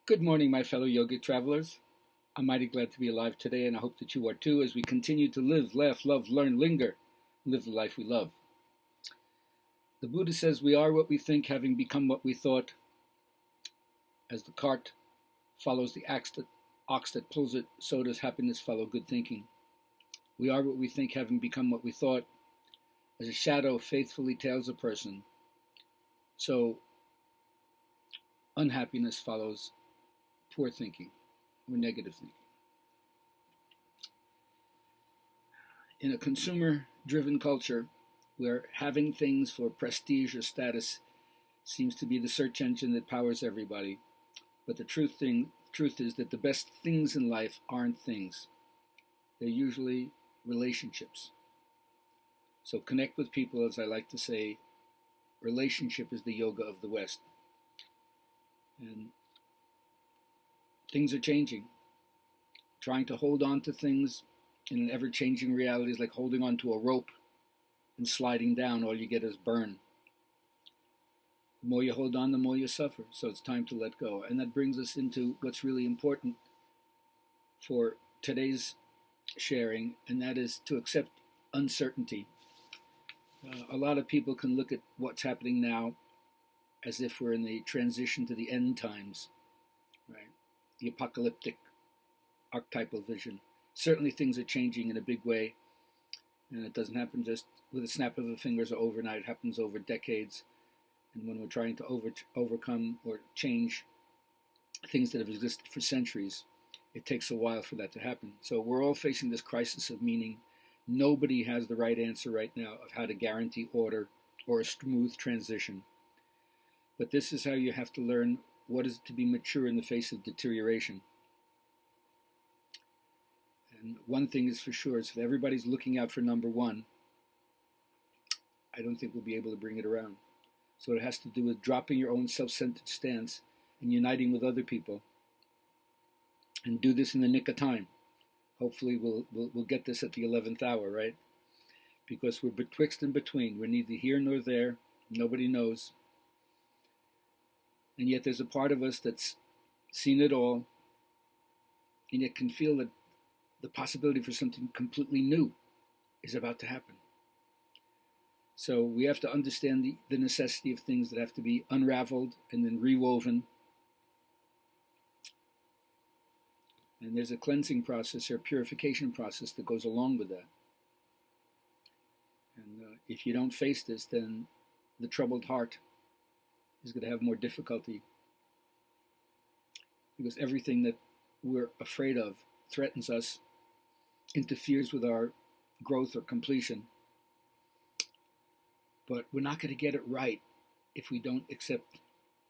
Good morning, my fellow yogic travelers. I'm mighty glad to be alive today, and I hope that you are too as we continue to live, laugh, love, learn, linger, live the life we love. The Buddha says we are what we think, having become what we thought. As the cart follows the ox that pulls it, so does happiness follow good thinking. We are what we think, having become what we thought. As a shadow faithfully tails a person, so unhappiness follows poor thinking or negative thinking. In a consumer-driven culture where having things for prestige or status seems to be the search engine that powers everybody, but the truth is that the best things in life aren't things. They're usually relationships. So connect with people, as I like to say, relationship is the yoga of the West. And things are changing. Trying to hold on to things in an ever-changing reality is like holding on to a rope and sliding down. All you get is burn. The more you hold on, the more you suffer. So it's time to let go. And that brings us into what's really important for today's sharing, and that is to accept uncertainty. A lot of people can look at what's happening now as if we're in the transition to the end times, right? The apocalyptic archetypal vision. Certainly things are changing in a big way, and it doesn't happen just with a snap of the fingers or overnight. It happens over decades. And when we're trying to overcome or change things that have existed for centuries, it takes a while for that to happen. So we're all facing this crisis of meaning. Nobody has the right answer right now of how to guarantee order or a smooth transition. But this is how you have to learn what is to be mature in the face of deterioration. And one thing is for sure, is if everybody's looking out for number one, I don't think we'll be able to bring it around. So it has to do with dropping your own self-centered stance and uniting with other people. And do this in the nick of time. Hopefully we'll get this at the 11th hour, right? Because we're betwixt and between. We're neither here nor there. Nobody knows. And yet there's a part of us that's seen it all, and yet can feel that the possibility for something completely new is about to happen. So we have to understand the necessity of things that have to be unraveled and then rewoven. And there's a cleansing process or purification process that goes along with that. And if you don't face this, then the troubled heart is going to have more difficulty, because everything that we're afraid of threatens us, interferes with our growth or completion. But we're not going to get it right if we don't accept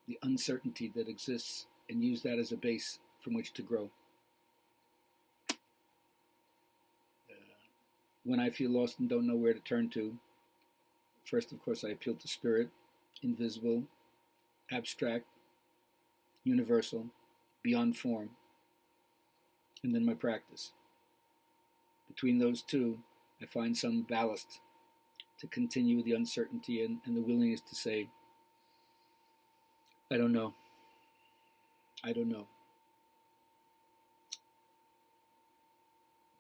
the uncertainty that exists and use that as a base from which to grow. When I feel lost and don't know where to turn to, first, of course, I appeal to spirit, invisible, abstract, universal, beyond form, and then my practice. Between those two, I find some ballast to continue the uncertainty and the willingness to say, I don't know. I don't know.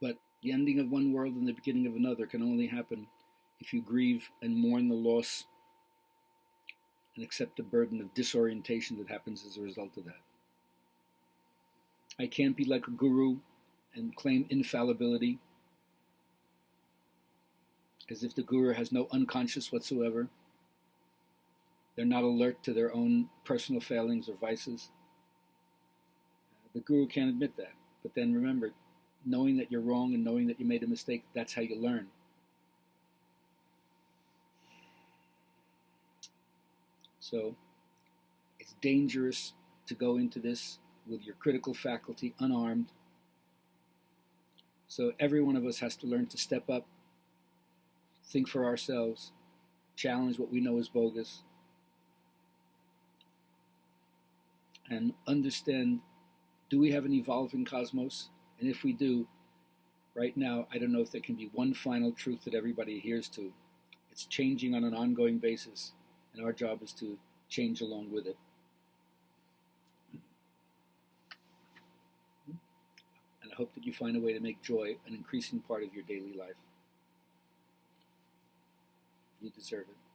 But the ending of one world and the beginning of another can only happen if you grieve and mourn the loss and accept the burden of disorientation that happens as a result of that. I can't be like a guru and claim infallibility, as if the guru has no unconscious whatsoever. They're not alert to their own personal failings or vices. The guru can't admit that. But then remember, knowing that you're wrong and knowing that you made a mistake, that's how you learn. So it's dangerous to go into this with your critical faculty unarmed. So every one of us has to learn to step up, think for ourselves, challenge what we know is bogus, and understand, do we have an evolving cosmos? And if we do, right now, I don't know if there can be one final truth that everybody adheres to. It's changing on an ongoing basis, and our job is to change along with it. I hope that you find a way to make joy an increasing part of your daily life. You deserve it.